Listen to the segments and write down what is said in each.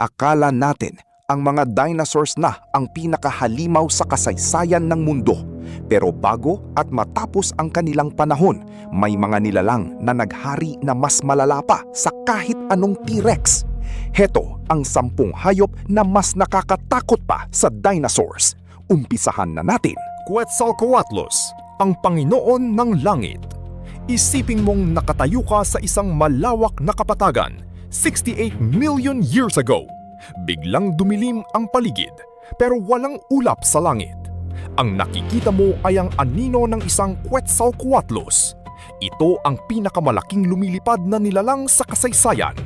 Akala natin ang mga dinosaurs na ang pinakahalimaw sa kasaysayan ng mundo. Pero bago at matapos ang kanilang panahon, may mga nilalang na naghari na mas malala pa sa kahit anong T-Rex. Heto ang 10 hayop na mas nakakatakot pa sa dinosaurs. Umpisahan na natin. Quetzalcoatlus, ang Panginoon ng Langit. Isipin mong nakatayo ka sa isang malawak na kapatagan 68 million years ago. Biglang dumilim ang paligid, pero walang ulap sa langit. Ang nakikita mo ay ang anino ng isang Quetzalcoatlus. Ito ang pinakamalaking lumilipad na nilalang sa kasaysayan.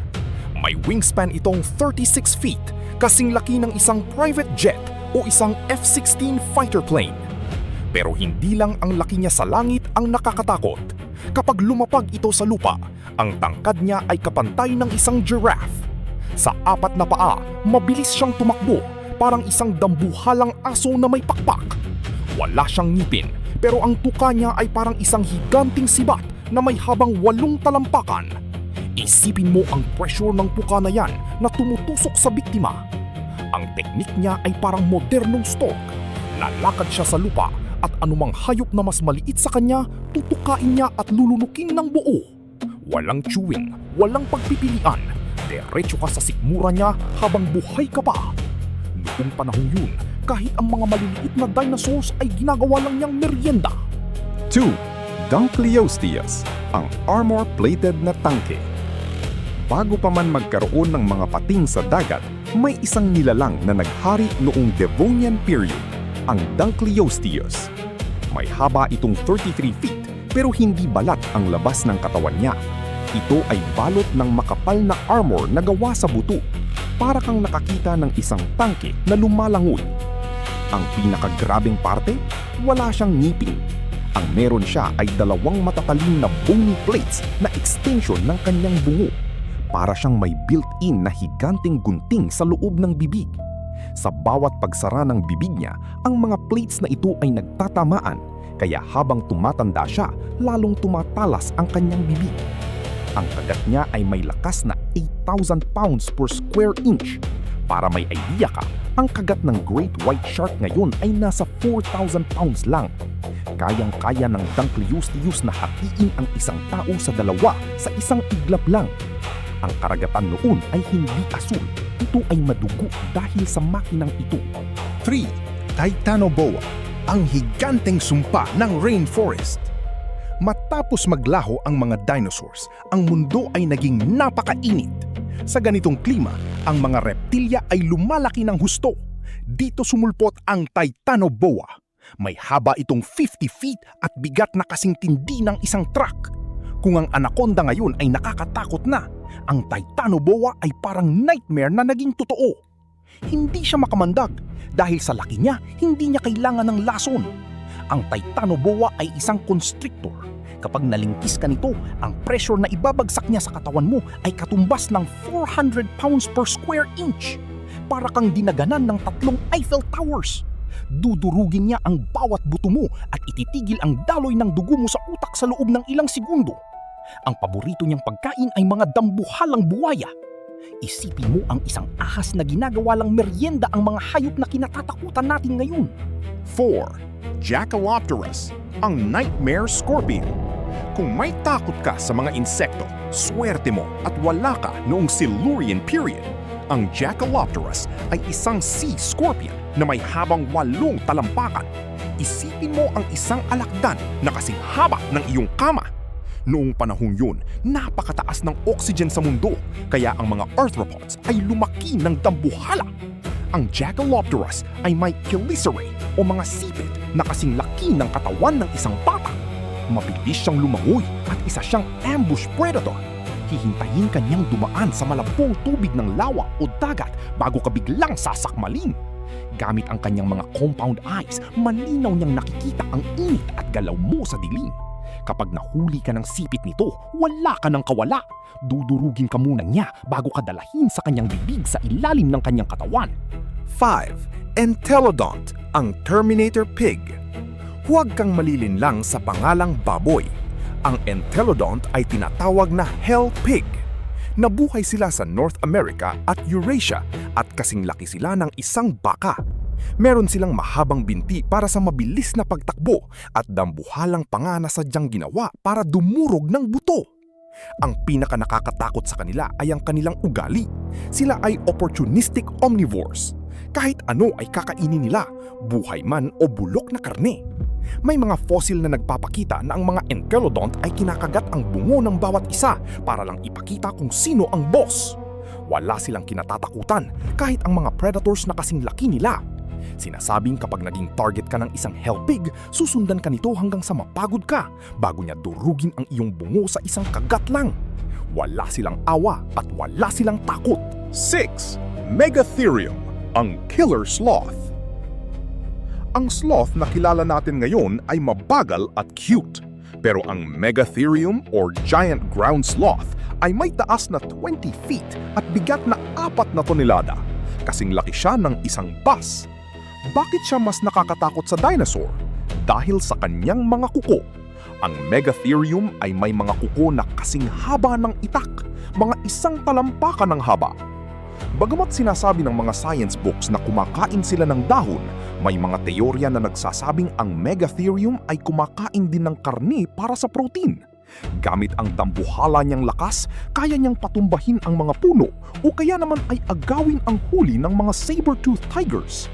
May wingspan itong 36 feet, kasing laki ng isang private jet o isang F-16 fighter plane. Pero hindi lang ang laki niya sa langit ang nakakatakot. Kapag lumapag ito sa lupa, ang tangkad niya ay kapantay ng isang giraffe. Sa 4 na paa, mabilis siyang tumakbo, parang isang dambuhalang aso na may pakpak. Wala siyang ngipin, pero ang tuka niya ay parang isang higanting sibat na may habang 8 talampakan. Isipin mo ang pressure ng puka na yan na tumutusok sa biktima. Ang teknik niya ay parang modernong stork. Lalakad siya sa lupa at anumang hayop na mas maliit sa kanya, tutukain niya at lulunukin ng buo. Walang chewing, walang pagpipilian. Diretso ka sa sikmura niya habang buhay ka pa. Noong panahon yun, kahit ang mga maliliit na dinosaurs ay ginagawa lang niyang merienda. 2. Dunkleosteus, ang armor-plated na tangke. Bago pa man magkaroon ng mga pating sa dagat, may isang nilalang na naghari noong Devonian period, ang Dunkleosteus. May haba itong 33 feet pero hindi balat ang labas ng katawan niya. Ito ay balot ng makapal na armor na gawa sa buto. Para kang nakakita ng isang tangke na lumalangoy. Ang pinakagrabing parte, wala siyang ngipin. Ang meron siya ay 2 matatalim na bony plates na extension ng kanyang bungo. Para siyang may built-in na higanting gunting sa loob ng bibig. Sa bawat pagsara ng bibig niya, ang mga plates na ito ay nagtatamaan, kaya habang tumatanda siya, lalong tumatalas ang kanyang bibig. Ang kagat niya ay may lakas na 8,000 pounds per square inch. Para may idea ka, ang kagat ng Great White Shark ngayon ay nasa 4,000 pounds lang. Kayang-kaya ng Dunkleosteus na hatiin ang isang tao sa 2 sa isang iglap lang. Ang karagatan noon ay hindi asul. Ito ay madugo dahil sa makinang ito. 3. Titanoboa, ang higanteng sumpa ng rainforest. Matapos maglaho ang mga dinosaurs, ang mundo ay naging napakainit. Sa ganitong klima, ang mga reptilya ay lumalaki ng husto. Dito sumulpot ang Titanoboa. May haba itong 50 feet at bigat na kasing tindi ng isang truck. Kung ang anaconda ngayon ay nakakatakot na, ang Titanoboa ay parang nightmare na naging totoo. Hindi siya makamandag dahil sa laki niya, hindi niya kailangan ng lason. Ang Titanoboa ay isang constrictor. Kapag nalingkis ka nito, ang pressure na ibabagsak niya sa katawan mo ay katumbas ng 400 pounds per square inch. Para kang dinaganan ng 3 Eiffel Towers. Dudurugin niya ang bawat buto mo at ititigil ang daloy ng dugo mo sa utak sa loob ng ilang segundo. Ang paborito niyang pagkain ay mga dambuhalang buwaya. Isipin mo ang isang ahas na ginagawa lang merienda ang mga hayop na kinatatakutan natin ngayon. 4. Jackalopterus, ang nightmare scorpion. Kung may takot ka sa mga insekto, swerte mo at wala ka noong Silurian period. Ang Jackalopterus ay isang sea scorpion na may habang 8 talampakan. Isipin mo ang isang alakdan na kasing haba ng iyong kama. Noong panahon yun, napakataas ng oxygen sa mundo, kaya ang mga arthropods ay lumaki ng dambuhala. Ang Jackalopterus ay may chelicerae o mga sipit na kasing laki ng katawan ng isang bata. Mabilis siyang lumangoy at isa siyang ambush predator. Hihintayin kanyang dumaan sa malabong tubig ng lawa o dagat bago ka biglang sasakmalin. Gamit ang kanyang mga compound eyes, malinaw niyang nakikita ang init at galaw mo sa dilim. Kapag nahuli ka ng sipit nito, wala ka ng kawala. Dudurugin ka muna niya bago ka dalahin sa kanyang bibig sa ilalim ng kanyang katawan. 5. Entelodont, ang Terminator Pig. Huwag kang malilinlang sa pangalang baboy. Ang Entelodont ay tinatawag na Hell Pig. Nabuhay sila sa North America at Eurasia at kasing laki sila ng isang baka. Meron silang mahabang binti para sa mabilis na pagtakbo at dambuhalang panga na sadyang ginawa para dumurog ng buto. Ang pinaka nakakatakot sa kanila ay ang kanilang ugali. Sila ay opportunistic omnivores. Kahit ano ay kakainin nila, buhay man o bulok na karne. May mga fossil na nagpapakita na ang mga enkelodont ay kinakagat ang bungo ng bawat isa para lang ipakita kung sino ang boss. Wala silang kinatatakutan kahit ang mga predators na kasing laki nila. Sinasabing kapag naging target ka ng isang hell pig, susundan ka nito hanggang sa mapagod ka bago niya durugin ang iyong bungo sa isang kagat lang. Wala silang awa at wala silang takot. 6. Megatherium, ang killer sloth. Ang sloth na kilala natin ngayon ay mabagal at cute. Pero ang Megatherium or giant ground sloth ay may taas na 20 feet at bigat na 4 na tonelada. Kasing laki siya ng isang bus. Bakit siya mas nakakatakot sa dinosaur? Dahil sa kanyang mga kuko. Ang Megatherium ay may mga kuko na kasing haba ng itak, mga isang talampakan ng haba. Bagamat sinasabi ng mga science books na kumakain sila ng dahon, may mga teorya na nagsasabing ang Megatherium ay kumakain din ng karne para sa protein. Gamit ang dambuhala niyang lakas, kaya niyang patumbahin ang mga puno o kaya naman ay agawin ang huli ng mga saber-toothed tigers.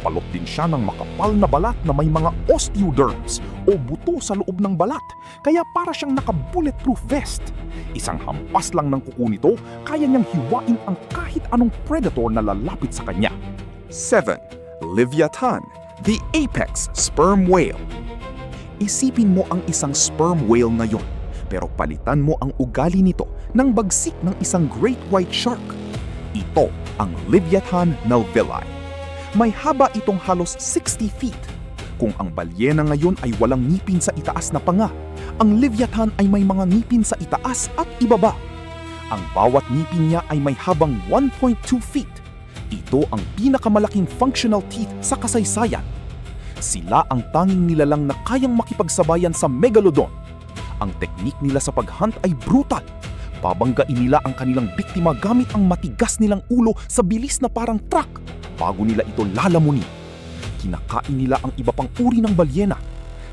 Balot din siya ng makapal na balat na may mga osteoderms o buto sa loob ng balat, kaya para siyang naka-bulletproof vest. Isang hampas lang ng kuko nito, kaya niyang hiwain ang kahit anong predator na lalapit sa kanya. 7. Leviathan, the apex sperm whale. Isipin mo ang isang sperm whale ngayon, pero palitan mo ang ugali nito ng bagsik ng isang great white shark. Ito ang Leviathan nalvilli. May haba itong halos 60 feet. Kung ang balyena ngayon ay walang ngipin sa itaas na panga, ang Leviathan ay may mga ngipin sa itaas at ibaba. Ang bawat ngipin niya ay may habang 1.2 feet. Ito ang pinakamalaking functional teeth sa kasaysayan. Sila ang tanging nilalang na kayang makipagsabayan sa megalodon. Ang teknik nila sa paghunt ay brutal. Babanggain nila ang kanilang biktima gamit ang matigas nilang ulo sa bilis na parang truck bago nila ito lalamunin. Kinakain nila ang iba pang uri ng balyena.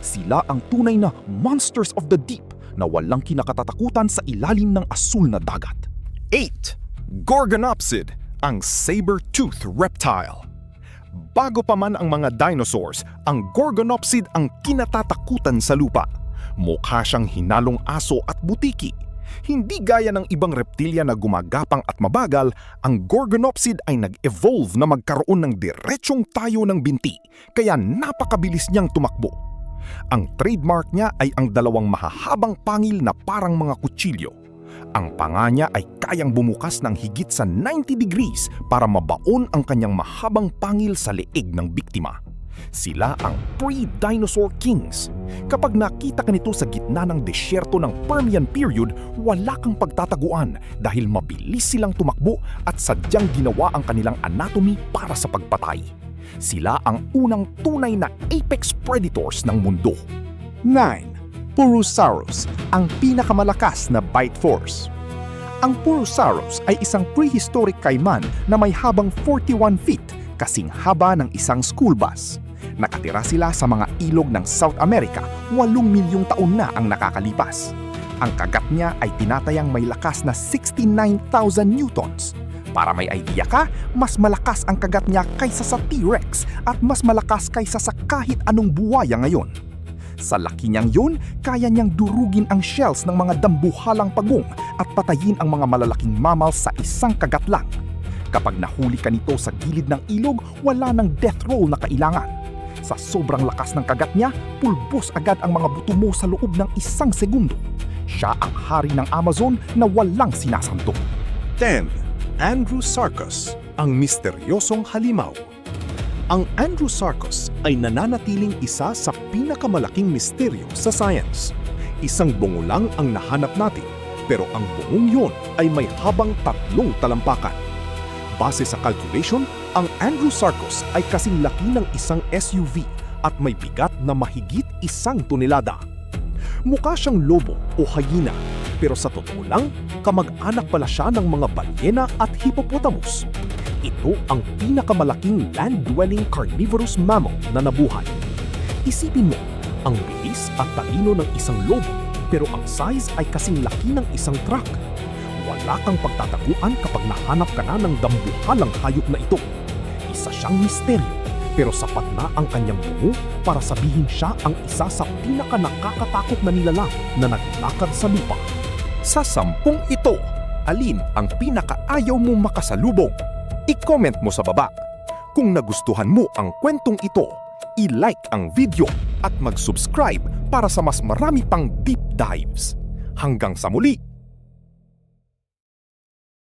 Sila ang tunay na monsters of the deep na walang kinakatatakutan sa ilalim ng asul na dagat. 8. Gorgonopsid, ang saber-toothed reptile. Bago pa man ang mga dinosaurs, ang Gorgonopsid ang kinatatakutan sa lupa. Mukha siyang hinalong aso at butiki. Hindi gaya ng ibang reptilya na gumagapang at mabagal, ang Gorgonopsid ay nag-evolve na magkaroon ng diretsyong tayo ng binti, kaya napakabilis niyang tumakbo. Ang trademark niya ay ang dalawang mahahabang pangil na parang mga kutsilyo. Ang panga niya ay kayang bumukas ng higit sa 90 degrees para mabaon ang kanyang mahabang pangil sa leeg ng biktima. Sila ang pre-dinosaur kings. Kapag nakita ka nito sa gitna ng desyerto ng Permian period, wala kang pagtataguan dahil mabilis silang tumakbo at sadyang ginawa ang kanilang anatomy para sa pagpatay. Sila ang unang tunay na apex predators ng mundo. 9. Purosaurus, ang pinakamalakas na bite force. Ang Purosaurus ay isang prehistoric kaiman na may habang 41 feet, kasing haba ng isang school bus. Nakatira sila sa mga ilog ng South America, 8 milyong taon na ang nakakalipas. Ang kagat niya ay tinatayang may lakas na 69,000 newtons. Para may idea ka, mas malakas ang kagat niya kaysa sa T-Rex at mas malakas kaysa sa kahit anong buwaya ngayon. Sa laki niyang yun, kaya niyang durugin ang shells ng mga dambuhalang pagong at patayin ang mga malalaking mammals sa isang kagat lang. Kapag nahuli ka nito sa gilid ng ilog, wala nang death roll na kailangan. Sa sobrang lakas ng kagat niya, pulbos agad ang mga buto mo sa loob ng 1 segundo. Siya ang hari ng Amazon na walang sinasanto. 10. Andrewsarchus, ang misteryosong halimaw. Ang Andrewsarchus ay nananatiling isa sa pinakamalaking misteryo sa science. Isang bungo lang ang nahanap natin, pero ang bungong yon ay may habang 3 talampakan. Base sa calculation, ang Andrewsarchus ay kasing laki ng isang SUV at may bigat na mahigit 1 tonelada. Mukha siyang lobo o hyena, Pero sa totoo lang, kamag-anak pala siya ng mga balyena at hippopotamus. Ito ang pinakamalaking land-dwelling carnivorous mammal na nabuhay. Isipin mo, ang bilis at talino ng isang lobo, pero ang size ay kasing laki ng isang truck. Wala kang pagtataguan kapag nahanap ka na ng dambuhalang hayop na ito. Isa siyang misteryo, pero sapat na ang kanyang bungo para sabihin siya ang isa sa pinaka-nakakatakot na nilalang na naglakad sa lupa. Sa 10 ito, alin ang pinakaayaw mong makasalubong? I-comment mo sa baba. Kung nagustuhan mo ang kwentong ito, i-like ang video at mag-subscribe para sa mas marami pang deep dives. Hanggang sa muli!